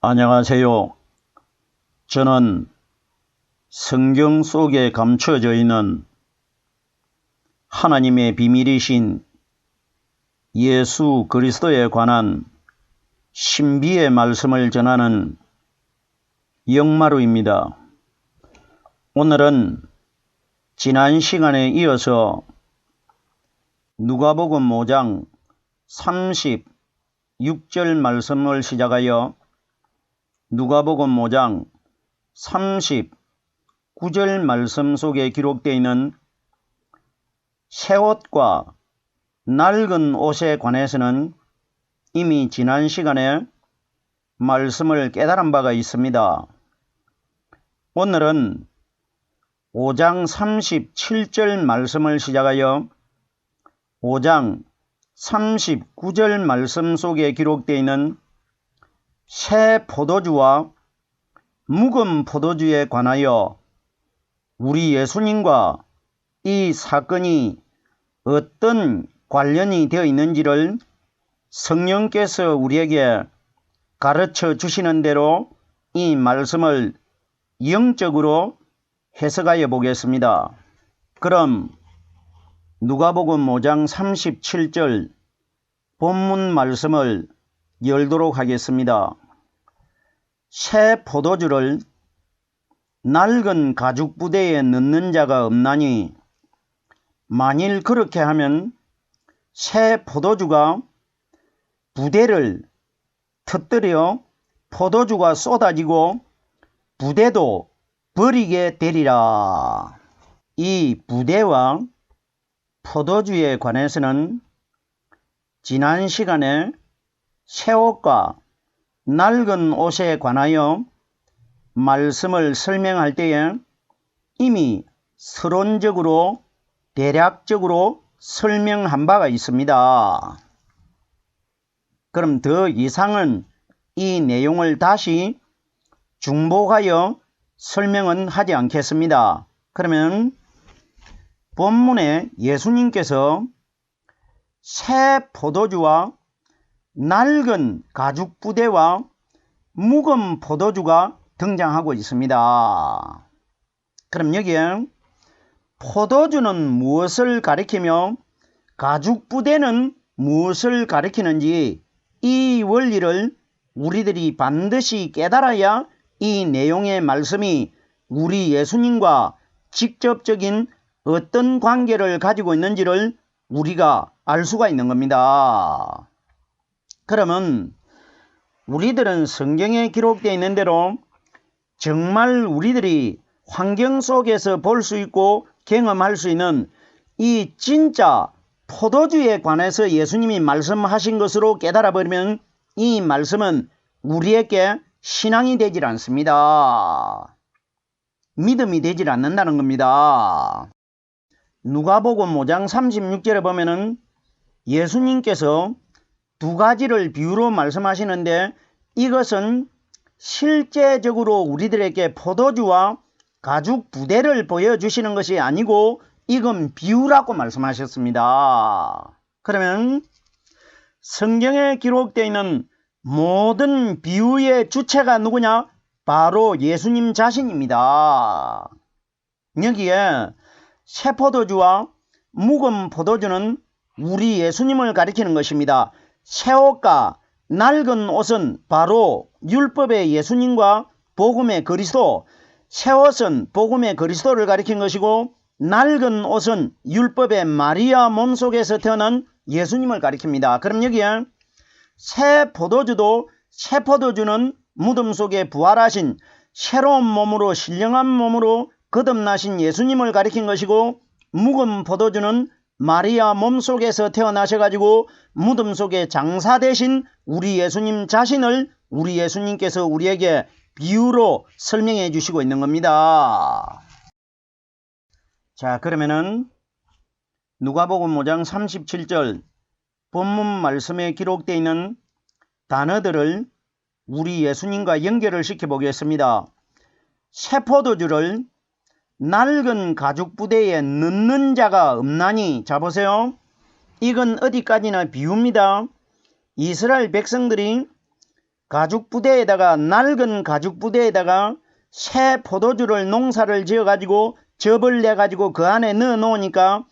안녕하세요. 저는 성경 속에 감춰져 있는 하나님의 비밀이신 예수 그리스도에 관한 신비의 말씀을 전하는 영마루입니다. 오늘은 지난 시간에 이어서 누가복음 5장 36절 말씀을 시작하여 누가복음 5장 39절 말씀 속에 기록되어 있는 새옷과 낡은 옷에 관해서는 이미 지난 시간에 말씀을 깨달은 바가 있습니다. 오늘은 5장 37절 말씀을 시작하여 5장 39절 말씀 속에 기록되어 있는 새 포도주와 묵은 포도주에 관하여 우리 예수님과 이 사건이 어떤 관련이 되어 있는지를 성령께서 우리에게 가르쳐 주시는 대로 이 말씀을 영적으로 해석하여 보겠습니다. 그럼 누가복음 5장 37절 본문 말씀을 열도록 하겠습니다. 새 포도주를 낡은 가죽 부대에 넣는 자가 없나니 만일 그렇게 하면 새 포도주가 부대를 터뜨려 포도주가 쏟아지고 부대도 버리게 되리라. 이 부대와 포도주에 관해서는 지난 시간에 새옷과 낡은 옷에 관하여 말씀을 설명할 때에 이미 서론적으로 대략적으로 설명한 바가 있습니다. 그럼 더 이상은 이 내용을 다시 중복하여 설명은 하지 않겠습니다. 그러면 본문에 예수님께서 새 포도주와 낡은 가죽 부대와 묵은 포도주가 등장하고 있습니다. 그럼 여기에 포도주는 무엇을 가리키며 가죽 부대는 무엇을 가리키는지 이 원리를 우리들이 반드시 깨달아야 이 내용의 말씀이 우리 예수님과 직접적인 어떤 관계를 가지고 있는지를 우리가 알 수가 있는 겁니다. 그러면 우리들은 성경에 기록되어 있는 대로 정말 우리들이 환경 속에서 볼 수 있고 경험할 수 있는 이 진짜 포도주에 관해서 예수님이 말씀하신 것으로 깨달아 버리면 이 말씀은 우리에게 신앙이 되질 않습니다. 믿음이 되질 않는다는 겁니다. 누가복음 5장 36절에 보면은 예수님께서 두 가지를 비유로 말씀하시는데 이것은 실제적으로 우리들에게 포도주와 가죽 부대를 보여주시는 것이 아니고 이건 비유라고 말씀하셨습니다. 그러면 성경에 기록되어 있는 모든 비유의 주체가 누구냐? 바로 예수님 자신입니다. 여기에 새 포도주와 묵은 포도주는 우리 예수님을 가리키는 것입니다. 새옷과 낡은 옷은 바로 율법의 예수님과 복음의 그리스도, 새옷은 복음의 그리스도를 가리킨 것이고 낡은 옷은 율법의 마리아 몸속에서 태어난 예수님을 가리킵니다. 그럼 여기에 새 포도주도 새 포도주는 무덤 속에 부활하신 새로운 몸으로 신령한 몸으로 거듭나신 예수님을 가리킨 것이고 묵은 포도주는 마리아 몸속에서 태어나셔가지고 무덤 속에 장사되신 우리 예수님 자신을 우리 예수님께서 우리에게 비유로 설명해 주시고 있는 겁니다. 자, 그러면은 누가복음 5장 37절 본문 말씀에 기록되어 있는 단어들을 우리 예수님과 연결을 시켜 보겠습니다. 새 포도주를 낡은 가죽 부대에 넣는 자가 없나니. 자 보세요. 이건 어디까지나 비유입니다. 이스라엘 백성들이 가죽 부대에다가 낡은 가죽 부대에다가 새 포도주를 농사를 지어 가지고 접을 내 가지고 그 안에 넣어 놓으니까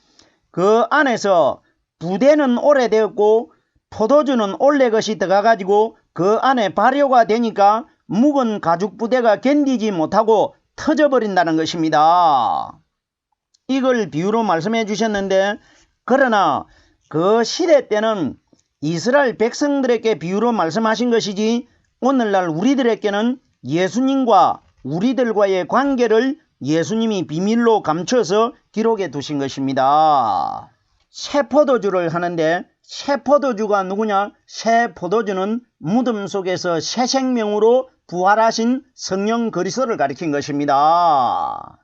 그 안에서 부대는 오래되었고 포도주는 올래 것이 들어가 가지고 그 안에 발효가 되니까 묵은 가죽 부대가 견디지 못하고 터져버린다는 것입니다. 이걸 비유로 말씀해 주셨는데, 그러나 그 시대 때는 이스라엘 백성들에게 비유로 말씀하신 것이지 오늘날 우리들에게는 예수님과 우리들과의 관계를 예수님이 비밀로 감춰서 기록해 두신 것입니다. 새 포도주를 하는데 새 포도주가 누구냐? 새 포도주는 무덤 속에서 새 생명으로 부활하신 성령 그리스도를 가리킨 것입니다.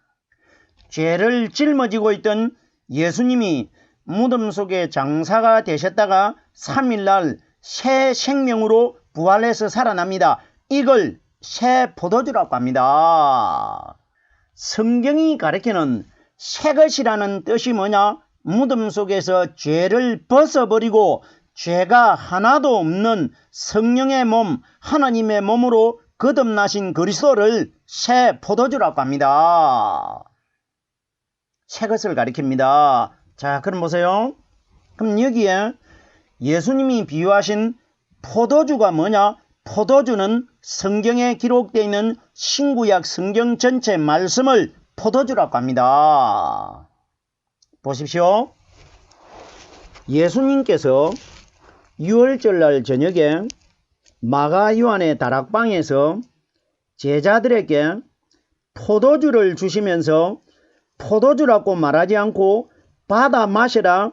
죄를 짊어지고 있던 예수님이 무덤 속에 장사가 되셨다가 3일날 새 생명으로 부활해서 살아납니다. 이걸 새 포도주라고 합니다. 성경이 가리키는 새 것이라는 뜻이 뭐냐? 무덤 속에서 죄를 벗어버리고 죄가 하나도 없는 성령의 몸, 하나님의 몸으로 거듭나신 그리스도를 새 포도주라고 합니다. 새 것을 가리킵니다. 자, 그럼 보세요. 그럼 여기에 예수님이 비유하신 포도주가 뭐냐? 포도주는 성경에 기록되어 있는 신구약 성경 전체 말씀을 포도주라고 합니다. 보십시오. 예수님께서 유월절날 저녁에 마가 요한의 다락방에서 제자들에게 포도주를 주시면서 포도주라고 말하지 않고 받아 마시라,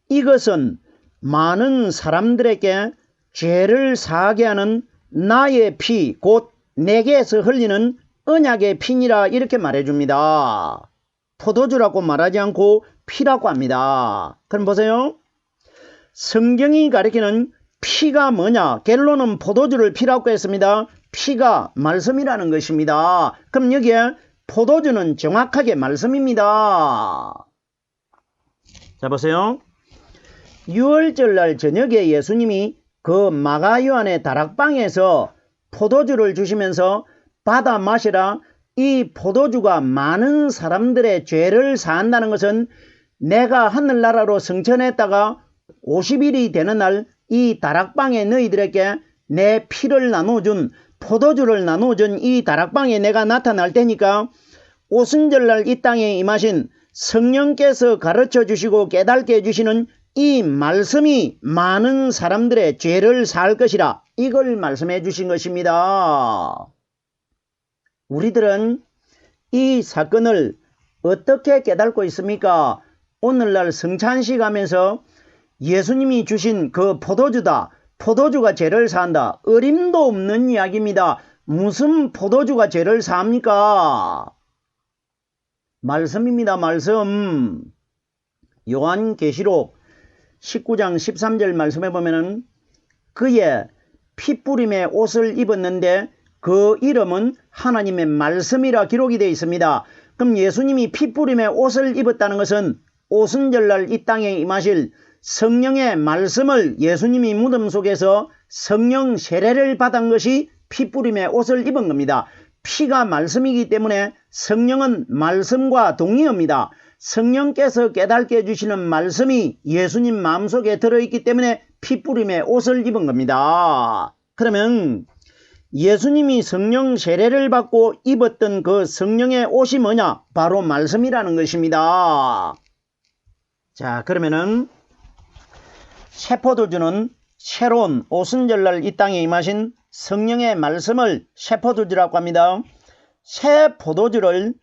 이것은 많은 사람들에게 죄를 사하게 하는 나의 피, 곧 내게서 흘리는 언약의 피니라, 이렇게 말해줍니다. 포도주라고 말하지 않고 피라고 합니다. 그럼 보세요. 성경이 가리키는 피가 뭐냐? 결론은 포도주를 피라고 했습니다. 피가 말씀이라는 것입니다. 그럼 여기에 포도주는 정확하게 말씀입니다. 자, 보세요. 유월절날 저녁에 예수님이 그 마가 요한의 다락방에서 포도주를 주시면서 받아 마시라, 이 포도주가 많은 사람들의 죄를 사한다는 것은 내가 하늘나라로 승천했다가 50일이 되는 날 이 다락방에 너희들에게 내 피를 나눠준, 포도주를 나눠준 이 다락방에 내가 나타날 테니까 오순절날 이 땅에 임하신 성령께서 가르쳐 주시고 깨닫게 해주시는 이 말씀이 많은 사람들의 죄를 사할 것이라, 이걸 말씀해 주신 것입니다. 우리들은 이 사건을 어떻게 깨닫고 있습니까? 오늘날 성찬식 하면서 예수님이 주신 그 포도주다, 포도주가 죄를 사한다, 어림도 없는 이야기입니다. 무슨 포도주가 죄를 사합니까? 말씀입니다. 말씀. 요한계시록 19장 13절 말씀해 보면은 그의 핏부림의 옷을 입었는데 그 이름은 하나님의 말씀이라 기록이 되어 있습니다. 그럼 예수님이 핏부림의 옷을 입었다는 것은 오순절날 이 땅에 임하실 성령의 말씀을 예수님이 무덤 속에서 성령 세례를 받은 것이 핏부림의 옷을 입은 겁니다. 피가 말씀이기 때문에 성령은 말씀과 동의어입니다. 성령께서 깨닫게 해주시는 말씀이 예수님 마음속에 들어있기 때문에 핏부림의 옷을 입은 겁니다. 그러면 예수님이 성령 세례를 받고 입었던 그 성령의 옷이 뭐냐? 바로 말씀이라는 것입니다. 자, 그러면은 새 포도주는 새로운 오순절날 이 땅에 임하신 성령의 말씀을 새 포도주라고 합니다. 새 포도주를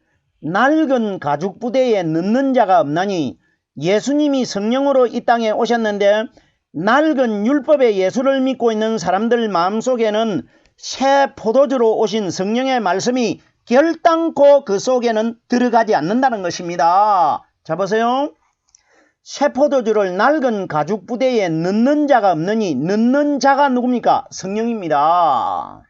낡은 가죽 부대에 넣는 자가 없나니, 예수님이 성령으로 이 땅에 오셨는데 낡은 율법의 예수를 믿고 있는 사람들 마음속에는 새 포도주로 오신 성령의 말씀이 결단코 그 속에는 들어가지 않는다는 것입니다. 자, 보세요. 새 포도주를 낡은 가죽 부대에 넣는 자가 없느니, 넣는 자가 누굽니까? 성령입니다.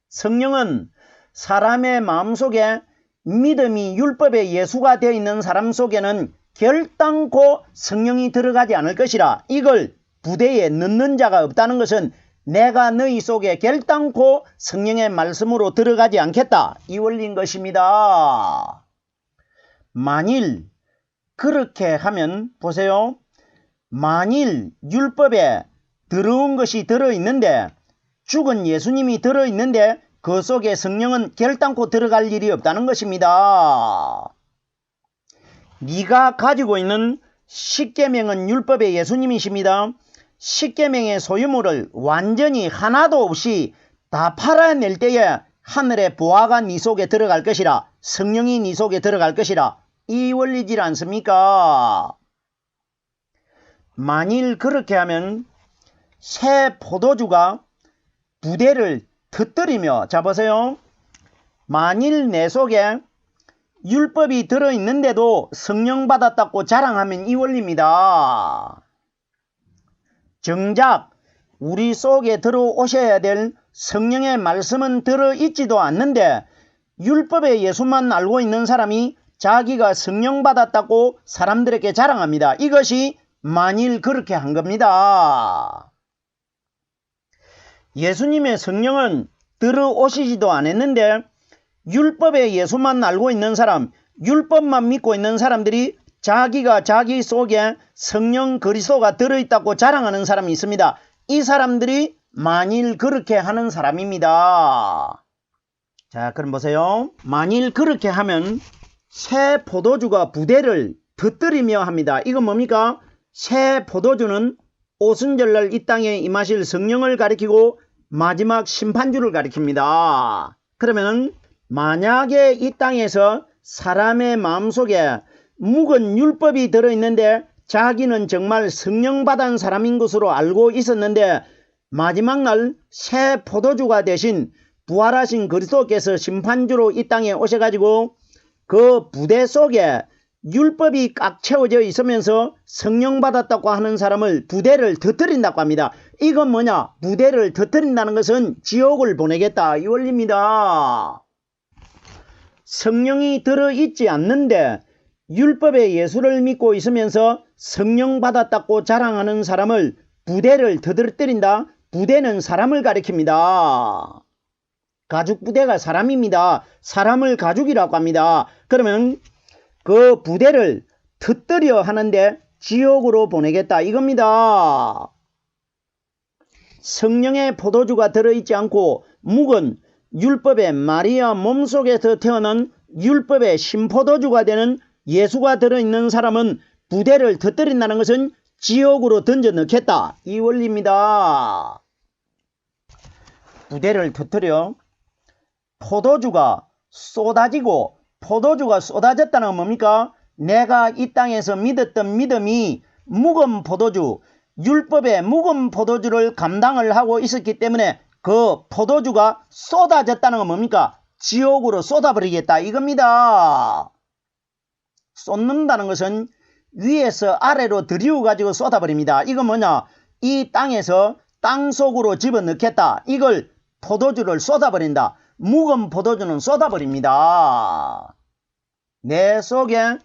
성령은 사람의 마음속에 믿음이 율법의 예수가 되어 있는 사람 속에는 결단코 성령이 들어가지 않을 것이라, 이걸 부대에 넣는 자가 없다는 것은 내가 너희 속에 결단코 성령의 말씀으로 들어가지 않겠다. 이 원리인 것입니다. 만일 그렇게 하면 보세요. 만일 율법에 더러운 것이 들어있는데 죽은 예수님이 들어있는데 그 속에 성령은 결단코 들어갈 일이 없다는 것입니다. 네가 가지고 있는 십계명은 율법의 예수님이십니다. 십계명의 소유물을 완전히 하나도 없이 다 팔아낼 때에 하늘의 보화가 네 속에 들어갈 것이라, 성령이 네 속에 들어갈 것이라, 이 원리질 않습니까? 만일 그렇게 하면 새 포도주가 부대를 터뜨리며, 자 보세요. 만일 내 속에 율법이 들어있는데도 성령 받았다고 자랑하면 이 원리입니다. 정작 우리 속에 들어오셔야 될 성령의 말씀은 들어있지도 않는데 율법의 예수만 알고 있는 사람이 자기가 성령 받았다고 사람들에게 자랑합니다. 이것이 만일 그렇게 한 겁니다. 예수님의 성령은 들어오시지도 않았는데 율법의 예수만 알고 있는 사람, 율법만 믿고 있는 사람들이 자기가 자기 속에 성령 그리스도가 들어있다고 자랑하는 사람이 있습니다. 이 사람들이 만일 그렇게 하는 사람입니다. 자, 그럼 보세요. 만일 그렇게 하면 새 포도주가 부대를 터뜨리며 합니다. 이건 뭡니까? 새 포도주는 오순절날 이 땅에 임하실 성령을 가리키고 마지막 심판주를 가리킵니다. 그러면 만약에 이 땅에서 사람의 마음속에 묵은 율법이 들어있는데 자기는 정말 성령 받은 사람인 것으로 알고 있었는데 마지막 날 새 포도주가 되신 부활하신 그리스도께서 심판주로 이 땅에 오셔가지고 그 부대 속에 율법이 꽉 채워져 있으면서 성령 받았다고 하는 사람을 부대를 터뜨린다고 합니다. 이건 뭐냐? 부대를 터뜨린다는 것은 지옥을 보내겠다, 이 원리입니다. 성령이 들어있지 않는데 율법의 예수를 믿고 있으면서 성령 받았다고 자랑하는 사람을 부대를 터뜨린다. 부대는 사람을 가리킵니다. 가죽 부대가 사람입니다. 사람을 가죽이라고 합니다. 그러면 그 부대를 터뜨려 하는데 지옥으로 보내겠다, 이겁니다. 성령의 포도주가 들어있지 않고 묵은 율법의 마리아 몸속에서 태어난 율법의 신포도주가 되는 예수가 들어있는 사람은 부대를 터뜨린다는 것은 지옥으로 던져 넣겠다, 이 원리입니다. 부대를 터뜨려 포도주가 쏟아지고, 포도주가 쏟아졌다는 건 뭡니까? 내가 이 땅에서 믿었던 믿음이 묵은 포도주, 율법의 묵은 포도주를 감당을 하고 있었기 때문에 그 포도주가 쏟아졌다는 건 뭡니까? 지옥으로 쏟아버리겠다, 이겁니다. 쏟는다는 것은 위에서 아래로 들이워가지고 쏟아버립니다. 이건 뭐냐? 이 땅에서 땅속으로 집어넣겠다. 이걸 포도주를 쏟아버린다. 묵은 포도주는 쏟아버립니다. 내 속에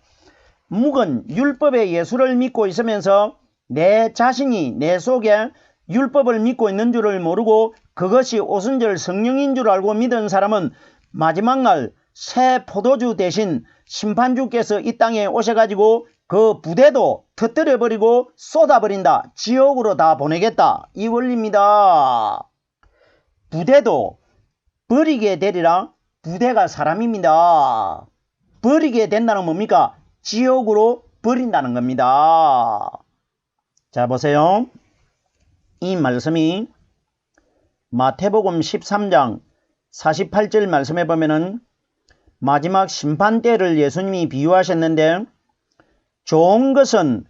묵은 율법의 예수를 믿고 있으면서 내 자신이 내 속에 율법을 믿고 있는 줄을 모르고 그것이 오순절 성령인 줄 알고 믿은 사람은 마지막 날 새 포도주 대신 심판주께서 이 땅에 오셔가지고 그 부대도 터뜨려버리고 쏟아버린다. 지옥으로 다 보내겠다, 이 원리입니다. 부대도 버리게 되리라. 부대가 사람입니다. 버리게 된다는 뭡니까? 지옥으로 버린다는 겁니다. 자, 보세요. 이 말씀이 마태복음 13장 48절 말씀에 보면은 마지막 심판 때를 예수님이 비유하셨는데 좋은 것은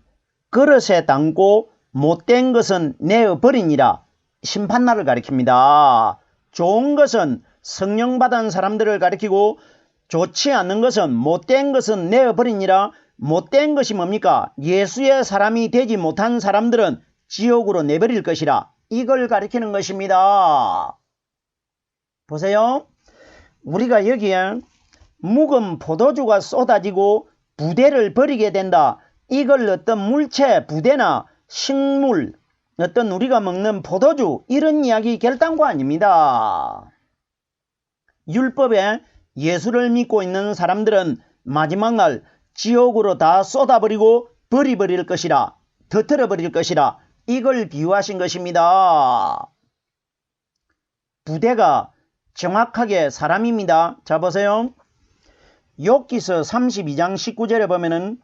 그릇에 담고 못된 것은 내어 버리니라. 심판날을 가리킵니다. 좋은 것은 성령 받은 사람들을 가리키고 좋지 않은 것은 못된 것은 내어 버리니라. 못된 것이 뭡니까? 예수의 사람이 되지 못한 사람들은 지옥으로 내버릴 것이라. 이걸 가리키는 것입니다. 보세요. 우리가 여기에 묵은 포도주가 쏟아지고 부대를 버리게 된다. 이걸 어떤 물체, 부대나 식물, 어떤 우리가 먹는 포도주 이런 이야기 결단코 아닙니다. 율법에 예수를 믿고 있는 사람들은 마지막 날 지옥으로 다 쏟아버리고 버려버릴 것이라, 터뜨려버릴 것이라, 이걸 비유하신 것입니다. 부대가 정확하게 사람입니다. 자 보세요. 욥기서 32장 19절에 보면은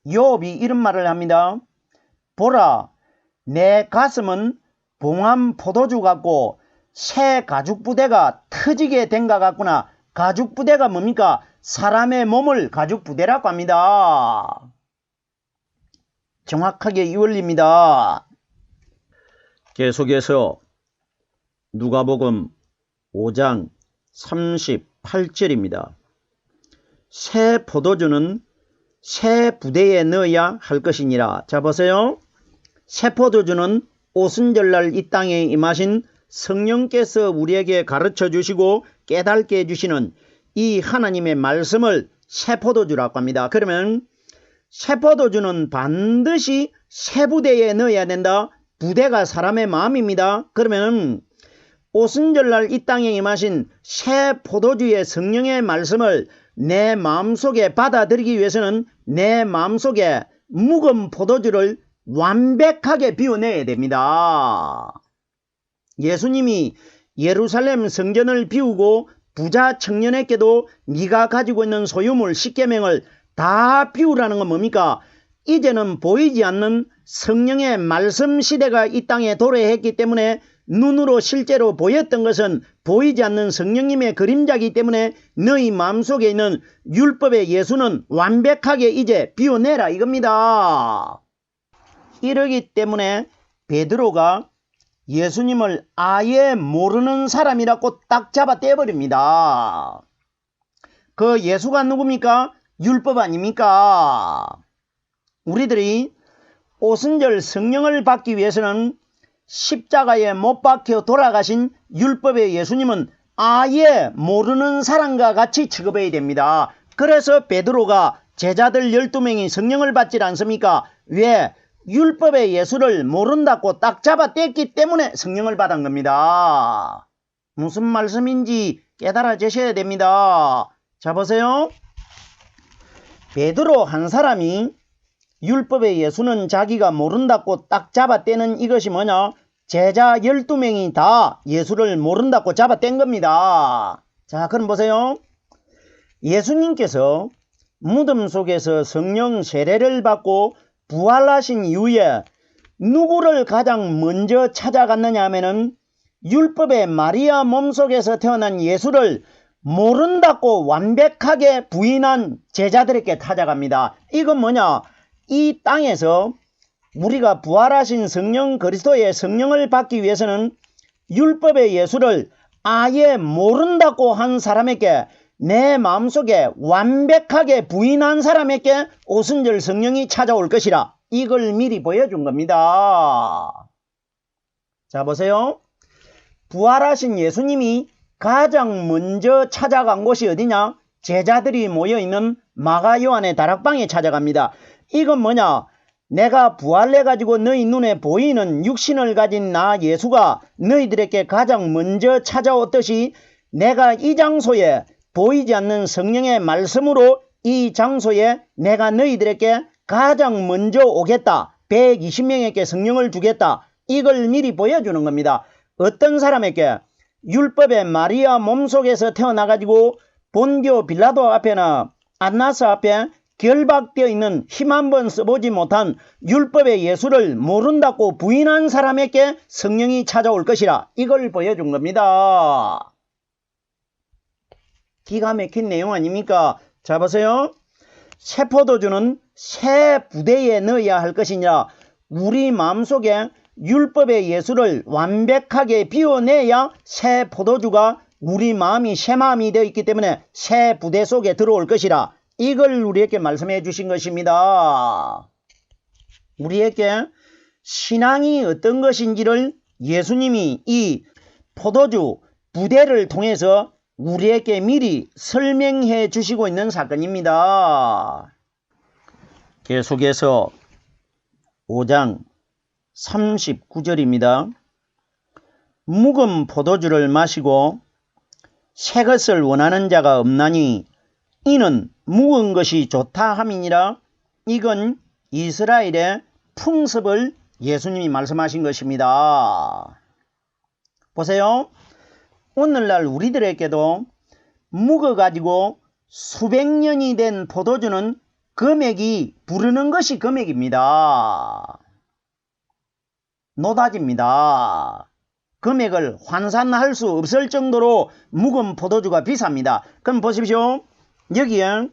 욥이 이런 말을 합니다. 보라, 내 가슴은 봉한 포도주 같고 새 가죽 부대가 터지게 된 것 같구나. 가죽 부대가 뭡니까? 사람의 몸을 가죽 부대라고 합니다. 정확하게 이 원리입니다. 계속해서 누가복음 5장 38절입니다. 새 포도주는 새 부대에 넣어야 할 것이니라. 자 보세요. 새 포도주는 오순절날 이 땅에 임하신 성령께서 우리에게 가르쳐 주시고 깨닫게 해주시는 이 하나님의 말씀을 새 포도주라고 합니다. 그러면 새 포도주는 반드시 새 부대에 넣어야 된다. 부대가 사람의 마음입니다. 그러면 오순절날 이 땅에 임하신 새 포도주의 성령의 말씀을 내 마음속에 받아들이기 위해서는 내 마음속에 묵은 포도주를 완벽하게 비워내야 됩니다. 예수님이 예루살렘 성전을 비우고 부자 청년에게도 네가 가지고 있는 소유물 10계명을 다 비우라는 건 뭡니까? 이제는 보이지 않는 성령의 말씀 시대가 이 땅에 도래했기 때문에 눈으로 실제로 보였던 것은 보이지 않는 성령님의 그림자이기 때문에 너희 마음속에 있는 율법의 예수는 완벽하게 이제 비워내라 이겁니다. 이러기 때문에 베드로가 예수님을 아예 모르는 사람이라고 딱 잡아 떼버립니다. 그 예수가 누굽니까? 율법 아닙니까? 우리들이 오순절 성령을 받기 위해서는 십자가에 못 박혀 돌아가신 율법의 예수님은 아예 모르는 사람과 같이 취급해야 됩니다. 그래서 베드로가 제자들 12명이 성령을 받지 않습니까? 왜? 율법의 예수를 모른다고 딱 잡아 뗐기 때문에 성령을 받은 겁니다. 무슨 말씀인지 깨달아 주셔야 됩니다. 자 보세요. 베드로 한 사람이 율법의 예수는 자기가 모른다고 딱 잡아 떼는 이것이 뭐냐? 제자 12명이 다 예수를 모른다고 잡아 뗀 겁니다. 자 그럼 보세요. 예수님께서 무덤 속에서 성령 세례를 받고 부활하신 이후에 누구를 가장 먼저 찾아갔느냐 하면은 율법의 마리아 몸속에서 태어난 예수를 모른다고 완벽하게 부인한 제자들에게 찾아갑니다. 이건 뭐냐? 이 땅에서 우리가 부활하신 성령 그리스도의 성령을 받기 위해서는 율법의 예수를 아예 모른다고 한 사람에게 내 마음속에 완벽하게 부인한 사람에게 오순절 성령이 찾아올 것이라 이걸 미리 보여준 겁니다. 자 보세요. 부활하신 예수님이 가장 먼저 찾아간 곳이 어디냐? 제자들이 모여있는 마가 요한의 다락방에 찾아갑니다. 이건 뭐냐? 내가 부활해가지고 너희 눈에 보이는 육신을 가진 나 예수가 너희들에게 가장 먼저 찾아왔듯이 내가 이 장소에 보이지 않는 성령의 말씀으로 이 장소에 내가 너희들에게 가장 먼저 오겠다. 120명에게 성령을 주겠다. 이걸 미리 보여주는 겁니다. 어떤 사람에게? 율법의 마리아 몸속에서 태어나가지고 본교 빌라도 앞에나 안나스 앞에 결박되어 있는 힘 한번 써보지 못한 율법의 예수를 모른다고 부인한 사람에게 성령이 찾아올 것이라 이걸 보여준 겁니다. 기가 막힌 내용 아닙니까? 자 보세요. 새 포도주는 새 부대에 넣어야 할 것이냐? 우리 마음속에 율법의 예수를 완벽하게 비워내야 새 포도주가 우리 마음이 새 마음이 되어 있기 때문에 새 부대 속에 들어올 것이라 이걸 우리에게 말씀해 주신 것입니다. 우리에게 신앙이 어떤 것인지를 예수님이 이 포도주 부대를 통해서 우리에게 미리 설명해 주시고 있는 사건입니다. 계속해서 5장 39절입니다. 묵은 포도주를 마시고 새 것을 원하는 자가 없나니 이는 묵은 것이 좋다 함이니라. 이건 이스라엘의 풍습을 예수님이 말씀하신 것입니다. 보세요. 오늘날 우리들에게도 묵어가지고 수백 년이 된 포도주는 금액이 부르는 것이 금액입니다. 노다지입니다. 금액을 환산할 수 없을 정도로 묵은 포도주가 비쌉니다. 그럼 보십시오. 여기에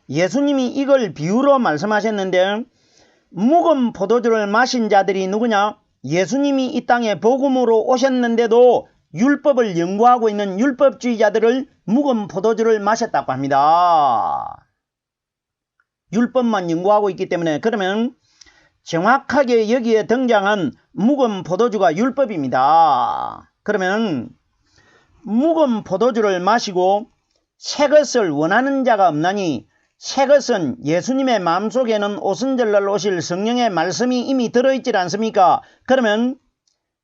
예수님이 이걸 비유로 말씀하셨는데 묵은 포도주를 마신 자들이 누구냐? 예수님이 이 땅에 복음으로 오셨는데도 율법을 연구하고 있는 율법주의자들을 묵은 포도주를 마셨다고 합니다. 율법만 연구하고 있기 때문에 그러면 정확하게 여기에 등장한 묵은 포도주가 율법입니다. 그러면 묵은 포도주를 마시고 새 것을 원하는 자가 없나니 새 것은 예수님의 마음속에는 오순절날 오실 성령의 말씀이 이미 들어있지 않습니까? 그러면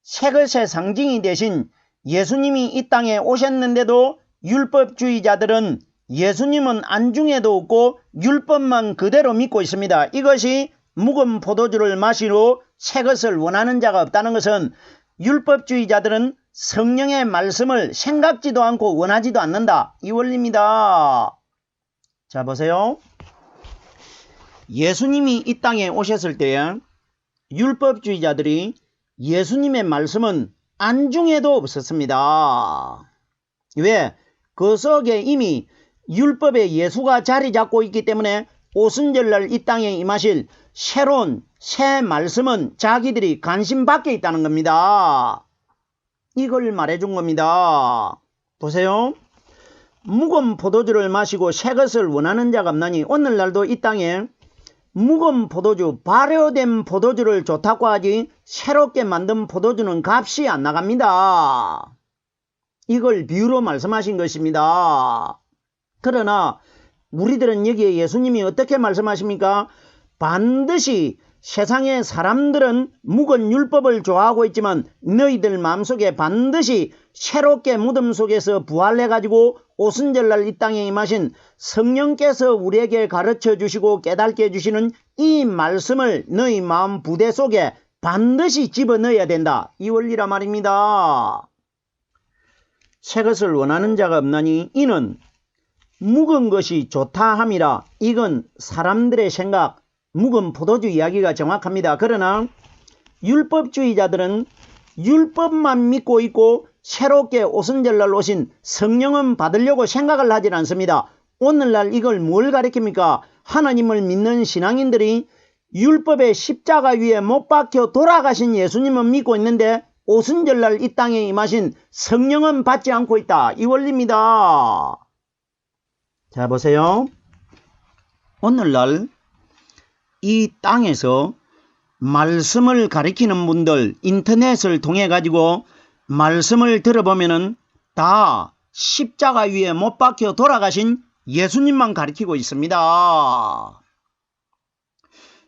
새 것의 상징이 되신 예수님이 이 땅에 오셨는데도 율법주의자들은 예수님은 안중에도 없고 율법만 그대로 믿고 있습니다. 이것이 묵은 포도주를 마시러 새 것을 원하는 자가 없다는 것은 율법주의자들은 성령의 말씀을 생각지도 않고 원하지도 않는다. 이 원리입니다. 자, 보세요. 예수님이 이 땅에 오셨을 때에 율법주의자들이 예수님의 말씀은 안중에도 없었습니다. 왜? 그 속에 이미 율법의 예수가 자리 잡고 있기 때문에 오순절날 이 땅에 임하실 새로운 새 말씀은 자기들이 관심 밖에 있다는 겁니다. 이걸 말해준 겁니다. 보세요. 묵은 포도주를 마시고 새 것을 원하는 자가 없나니 오늘날도 이 땅에 묵은 포도주, 발효된 포도주를 좋다고 하지 새롭게 만든 포도주는 값이 안 나갑니다. 이걸 비유로 말씀하신 것입니다. 그러나 우리들은 여기에 예수님이 어떻게 말씀하십니까? 반드시 세상의 사람들은 묵은 율법을 좋아하고 있지만 너희들 마음속에 반드시 새롭게 무덤 속에서 부활해가지고 오순절날 이 땅에 임하신 성령께서 우리에게 가르쳐 주시고 깨닫게 해주시는 이 말씀을 너희 마음 부대 속에 반드시 집어넣어야 된다. 이 원리라 말입니다. 새 것을 원하는 자가 없나니 이는 묵은 것이 좋다 함이라. 이건 사람들의 생각, 묵은 포도주 이야기가 정확합니다. 그러나 율법주의자들은 율법만 믿고 있고 새롭게 오순절날 오신 성령은 받으려고 생각을 하질 않습니다. 오늘날 이걸 뭘 가리킵니까? 하나님을 믿는 신앙인들이 율법의 십자가 위에 못 박혀 돌아가신 예수님은 믿고 있는데 오순절날 이 땅에 임하신 성령은 받지 않고 있다. 이 원리입니다. 자, 보세요. 오늘날 이 땅에서 말씀을 가리키는 분들 인터넷을 통해 가지고 말씀을 들어보면은 다 십자가 위에 못 박혀 돌아가신 예수님만 가리키고 있습니다.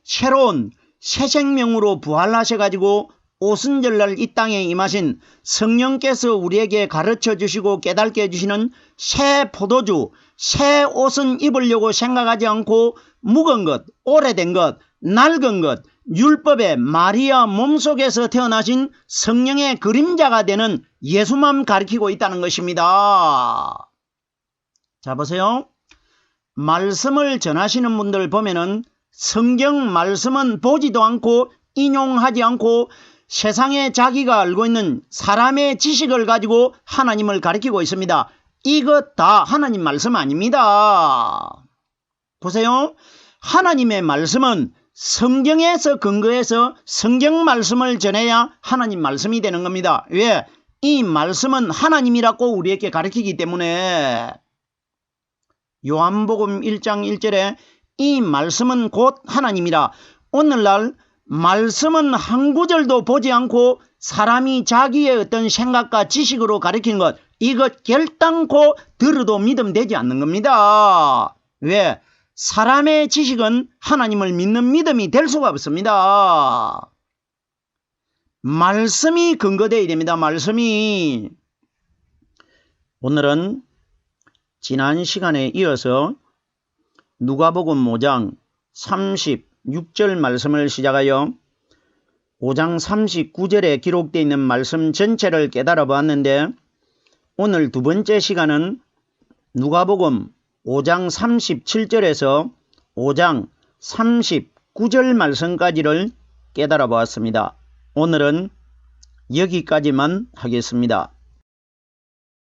새로운 새 생명으로 부활하셔 가지고 오순절날 이 땅에 임하신 성령께서 우리에게 가르쳐 주시고 깨닫게 해주시는 새 포도주, 새 옷은 입으려고 생각하지 않고 묵은 것, 오래된 것, 낡은 것, 율법의 마리아 몸속에서 태어나신 성령의 그림자가 되는 예수만 가리키고 있다는 것입니다. 자, 보세요. 말씀을 전하시는 분들 보면은 성경 말씀은 보지도 않고 인용하지 않고 세상에 자기가 알고 있는 사람의 지식을 가지고 하나님을 가리키고 있습니다. 이것 다 하나님 말씀 아닙니다. 보세요. 하나님의 말씀은 성경에서 근거해서 성경 말씀을 전해야 하나님 말씀이 되는 겁니다. 왜? 이 말씀은 하나님이라고 우리에게 가르치기 때문에 요한복음 1장 1절에 이 말씀은 곧 하나님이라. 오늘날 말씀은 한 구절도 보지 않고 사람이 자기의 어떤 생각과 지식으로 가르치는 것, 이것 결단코 들어도 믿음되지 않는 겁니다. 왜? 사람의 지식은 하나님을 믿는 믿음이 될 수가 없습니다. 말씀이 근거되어야 됩니다. 말씀이. 오늘은 지난 시간에 이어서 누가복음 5장 36절 말씀을 시작하여 5장 39절에 기록되어 있는 말씀 전체를 깨달아 보았는데, 오늘 두 번째 시간은 누가복음 5장 37절에서 5장 39절 말씀까지를 깨달아 보았습니다. 오늘은 여기까지만 하겠습니다.